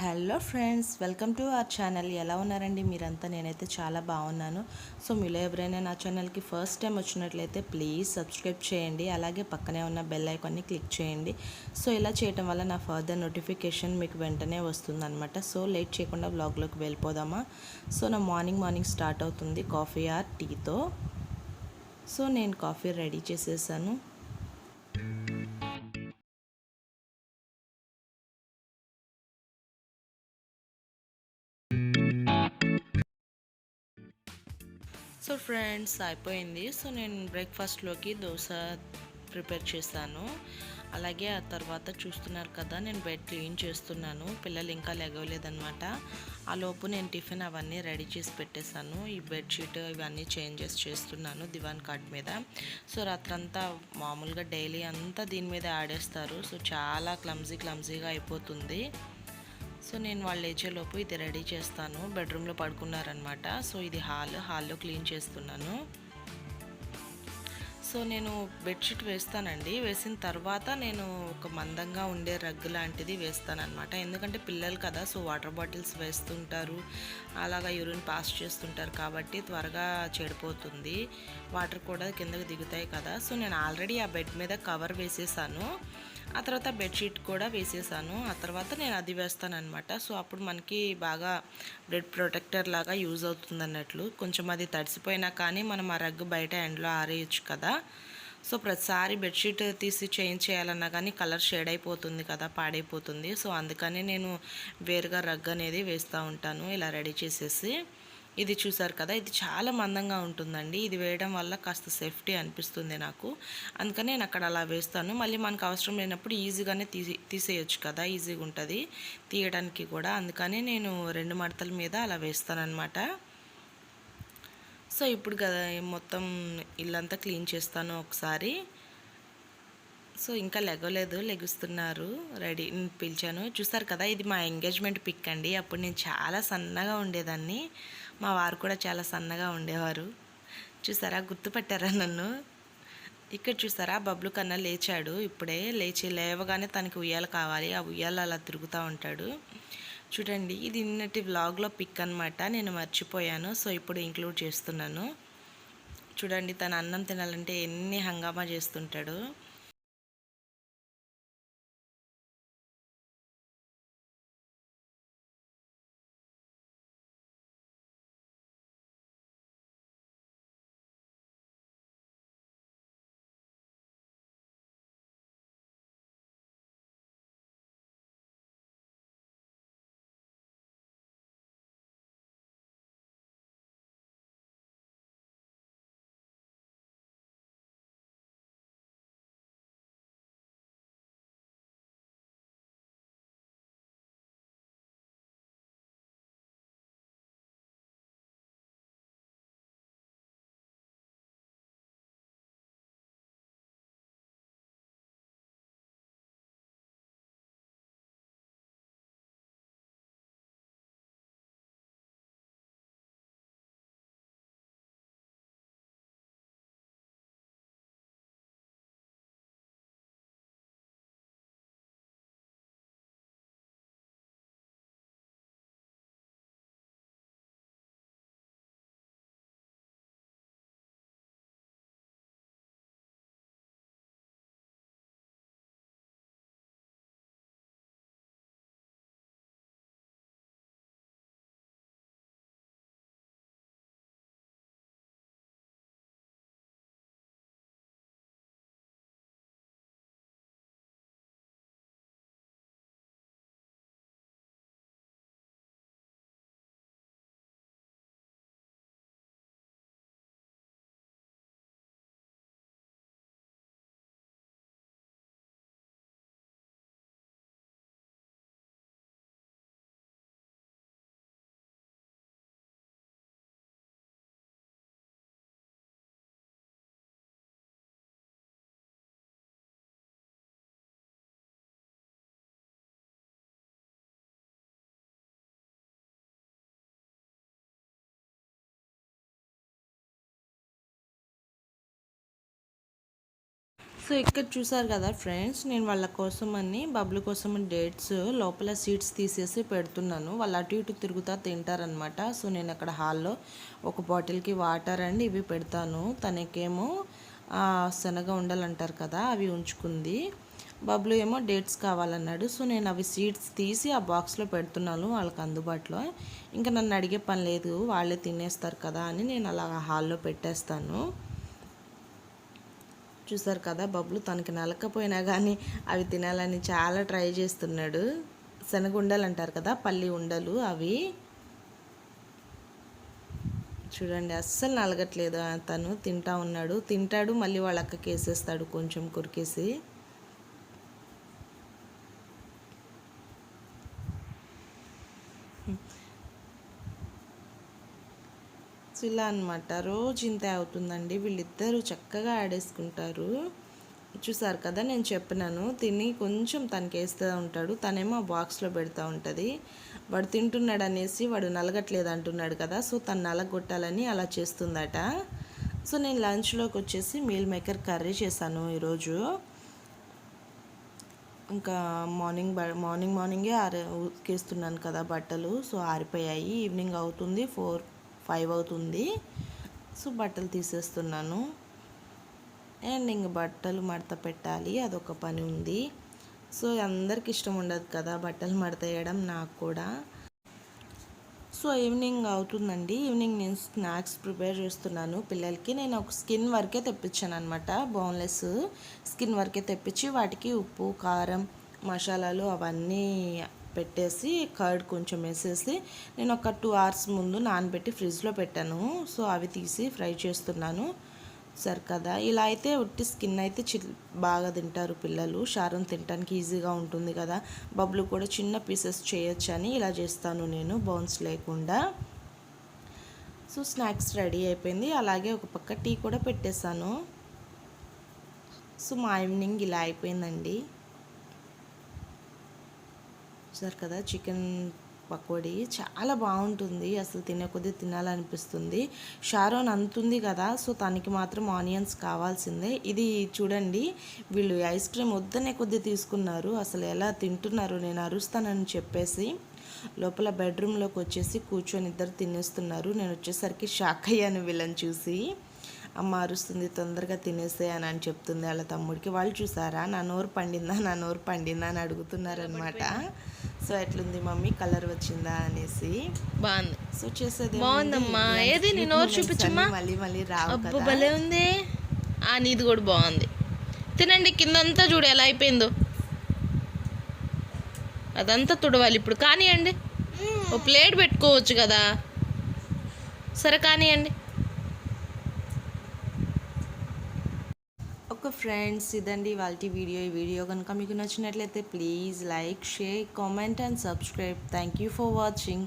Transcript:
Hello friends, welcome to our channel. ఎలా ఉన్నారండి మీరంతా? నేనైతే చాలా బాగున్నాను. సో మీలో ఎవరైనా నా ఛానల్కి ఫస్ట్ టైం వచ్చినట్లయితే ప్లీజ్ సబ్స్క్రైబ్ చేయండి. అలాగే పక్కనే ఉన్న బెల్ ఐకాన్ని క్లిక్ చేయండి. సో ఇలా చేయటం వల్ల నా ఫర్దర్ నోటిఫికేషన్ మీకు వెంటనే వస్తుందన్నమాట. సో లేట్ చేయకుండా వ్లాగ్లోకి వెళ్ళిపోదామా? సో నా మార్నింగ్ స్టార్ట్ అవుతుంది కాఫీ ఆర్ టీతో. సో నేను కాఫీ రెడీ చేసేసాను. సో ఫ్రెండ్స్, అయిపోయింది. సో నేను బ్రేక్ఫాస్ట్లోకి దోశ ప్రిపేర్ చేశాను. అలాగే ఆ తర్వాత చూస్తున్నారు కదా, నేను బెడ్ క్లీన్ చేస్తున్నాను. పిల్లలు ఇంకా లెగవలేదనమాట. ఆ లోపు నేను టిఫిన్ అవన్నీ రెడీ చేసి పెట్టేశాను. ఈ బెడ్షీట్ ఇవన్నీ చేంజెస్ చేస్తున్నాను దివాన్ కాట్ మీద. సో రాత్రంతా మామూలుగా డైలీ అంతా దీని మీద ఆడేస్తారు. సో చాలా క్లమ్జీగా అయిపోతుంది. సో నేను వాళ్ళు లేచేలోపు ఇది రెడీ చేస్తాను. బెడ్రూమ్లో పడుకున్నారనమాట. సో ఇది హాల్లో క్లీన్ చేస్తున్నాను. సో నేను బెడ్షీట్ వేస్తానండి. వేసిన తర్వాత నేను ఒక మందంగా ఉండే రగ్గు లాంటిది వేస్తానన్నమాట. ఎందుకంటే పిల్లలు కదా, సో వాటర్ బాటిల్స్ వేస్తుంటారు, అలాగా యూరిన్ పాస్ చేస్తుంటారు కాబట్టి త్వరగా చెడిపోతుంది. వాటర్ కూడా కిందకి దిగుతాయి కదా. సో నేను ఆల్రెడీ ఆ బెడ్ మీద కవర్ వేసేసాను. ఆ తర్వాత బెడ్షీట్ కూడా వేసేసాను. ఆ తర్వాత నేను అది వేస్తాను అనమాట. సో అప్పుడు మనకి బాగా బెడ్ ప్రొటెక్టర్ లాగా యూజ్ అవుతుంది అన్నట్లు. కొంచెం అది తడిసిపోయినా కానీ మనం ఆ రగ్గు బయట ఎండలో ఆరేయచ్చు కదా. సో ప్రతిసారి బెడ్షీట్ తీసి చేంజ్ చేయాలన్నా కానీ కలర్ షేడ్ అయిపోతుంది కదా, పాడైపోతుంది. సో అందుకని నేను వేరుగా రగ్గు అనేది వేస్తూ ఉంటాను ఇలా రెడీ చేసేసి. ఇది చూసారు కదా, ఇది చాలా మందంగా ఉంటుందండి. ఇది వేయడం వల్ల కాస్త సేఫ్టీ అనిపిస్తుంది నాకు. అందుకని నేను అక్కడ అలా వేస్తాను. మళ్ళీ మనకు అవసరం లేనప్పుడు ఈజీగానే తీసేయచ్చు కదా, ఈజీగా ఉంటుంది తీయడానికి కూడా. అందుకని నేను 2 మడతల మీద అలా వేస్తానన్నమాట. సో ఇప్పుడు కదా మొత్తం ఇల్లంతా క్లీన్ చేస్తాను ఒకసారి. సో ఇంకా లెగవలేదు, లెగుస్తున్నారు. రెడీ పిలిచాను. చూసారు కదా, ఇది మా ఎంగేజ్మెంట్ పిక్ అండి. అప్పుడు నేను చాలా సన్నగా ఉండేదాన్ని. మా వారు కూడా చాలా సన్నగా ఉండేవారు. చూసారా, గుర్తుపట్టారా నన్ను? ఇక్కడ చూసారా, బబ్లు కన్నా లేచాడు. ఇప్పుడే లేవగానే తనకి ఉయ్యాల కావాలి. ఆ ఉయ్యాల అలా తిరుగుతూ ఉంటాడు. చూడండి, ఇది నిన్నటి వ్లాగ్లో పిక్ అనమాట. నేను మర్చిపోయాను. సో ఇప్పుడు ఇంక్లూడ్ చేస్తున్నాను. చూడండి, తన అన్నం తినాలంటే ఎన్ని హంగామా చేస్తుంటాడు. సో ఇక్కడ చూసారు కదా ఫ్రెండ్స్, నేను వాళ్ళ కోసం అని బబ్లు కోసం డేట్స్ లోపల సీడ్స్ తీసేసి పెడుతున్నాను. వాళ్ళు అటు ఇటు తిరుగుతా తింటారనమాట. సో నేను అక్కడ హాల్లో ఒక బాటిల్కి వాటర్ అండ్ ఇవి పెడతాను. తనకేమో శనగ ఉండాలంటారు కదా, అవి ఉంచుకుంది. బబ్లు ఏమో డేట్స్ కావాలన్నాడు. సో నేను అవి సీడ్స్ తీసి ఆ బాక్స్లో పెడుతున్నాను వాళ్ళకి అందుబాటులో. ఇంకా నన్ను అడిగే పని లేదు, వాళ్ళే తినేస్తారు కదా అని నేను అలా హాల్లో పెట్టేస్తాను. చూసారు కదా, బబ్లు తనకి నలకపోయినా కానీ అవి తినాలని చాలా ట్రై చేస్తున్నాడు. శనగ ఉండలు అంటారు కదా, పల్లి ఉండలు, అవి చూడండి అస్సలు నలగట్లేదు. తను తింటా ఉన్నాడు, తింటాడు, మళ్ళీ వాళ్ళ అక్కకి వేసేస్తాడు కొంచెం కొరికేసి. ఇలా అనమాట, రోజు ఇంతే అవుతుందండి. వీళ్ళిద్దరూ చక్కగా ఆడేసుకుంటారు. చూసారు కదా, నేను చెప్పినాను తిని కొంచెం తనకి వేస్తూ ఉంటాడు, తనేమో ఆ బాక్స్లో పెడతా ఉంటుంది. వాడు తింటున్నాడు అనేసి వాడు నలగట్లేదు అంటున్నాడు కదా, సో తను నలగొట్టాలని అలా చేస్తుందట. సో నేను లంచ్లోకి వచ్చేసి మీల్ మేకర్ కర్రీ చేశాను ఈరోజు. ఇంకా మార్నింగే ఉతికేస్తున్నాను కదా బట్టలు, సో ఆరిపోయాయి. ఈవినింగ్ అవుతుంది, 4-5 అవుతుంది. సో బట్టలు తీసేస్తున్నాను. అండ్ ఇంక బట్టలు మడత పెట్టాలి, అదొక పని ఉంది. సో అందరికి ఇష్టం ఉండదు కదా బట్టలు మడత వేయడం, నాకు కూడా. సో ఈవినింగ్ అవుతుందండి. ఈవినింగ్ నేను స్నాక్స్ ప్రిపేర్ చేస్తున్నాను పిల్లలకి. నేను ఒక స్కిన్ వరకే తెప్పించాను అనమాట, బోన్లెస్ స్కిన్ వరకే తెప్పించి వాటికి ఉప్పు, కారం, మసాలాలు అవన్నీ పెట్టేసి కర్డ్ కొంచెం వేసేసి నేను ఒక 2 hours ముందు నానబెట్టి ఫ్రిడ్జ్లో పెట్టాను. సో అవి తీసి ఫ్రై చేస్తున్నాను. సరే కదా, ఇలా అయితే ఉట్టి స్కిన్ అయితే బాగా తింటారు పిల్లలు. షారం తినడానికి ఈజీగా ఉంటుంది కదా. బబ్లు కూడా చిన్న పీసెస్ చేయొచ్చు అని ఇలా చేస్తాను నేను, బోన్స్ లేకుండా. సో స్నాక్స్ రెడీ అయిపోయింది. అలాగే ఒక పక్క టీ కూడా పెట్టేశాను. సో మా ఈవినింగ్ ఇలా అయిపోయిందండి. సరే కదా, చికెన్ పకోడీ చాలా బాగుంటుంది, అసలు తినే కొద్దీ తినాలనిపిస్తుంది. షారోన్ అంతుంది కదా, సో తనకి మాత్రం ఆనియన్స్ కావాల్సిందే. ఇది చూడండి, వీళ్ళు ఐస్ క్రీమ్ వద్దనే కొద్దీ తీసుకున్నారు. అసలు ఎలా తింటున్నారు, నేను అరుస్తానని చెప్పేసి లోపల బెడ్రూమ్లోకి వచ్చేసి కూర్చొని ఇద్దరు తినేస్తున్నారు. నేను వచ్చేసరికి షాక్ అయ్యాను వీళ్ళని చూసి. అమ్మ అరుస్తుంది, తొందరగా తినేసే అని చెప్తుంది వాళ్ళ తమ్ముడికి. వాళ్ళు చూసారా, నా నోరు పండిందా అని అడుగుతున్నారనమాట. సో ఎట్లుంది మమ్మీ, కలర్ వచ్చిందా అనేసి. బాగుంది. సో చేసేది బాగుందమ్మా. ఏది నీ నోరు చూపించమ్మా. మళ్ళీ రావు కదా. భలే ఉంది. నీది కూడా బాగుంది. తినండి, కిందంతా చూడు ఎలా అయిపోయిందో. అదంతా తుడవాలి ఇప్పుడు. కానివ్వండి, ఓ ప్లేట్ పెట్టుకోవచ్చు కదా. సరే కానివ్వండి. ఓకే ఫ్రెండ్స్, ఇదండి వాళ్ళ వీడియో. ఈ వీడియో కనుక మీకు నచ్చినట్లయితే please like, share, comment and subscribe. Thank you for watching.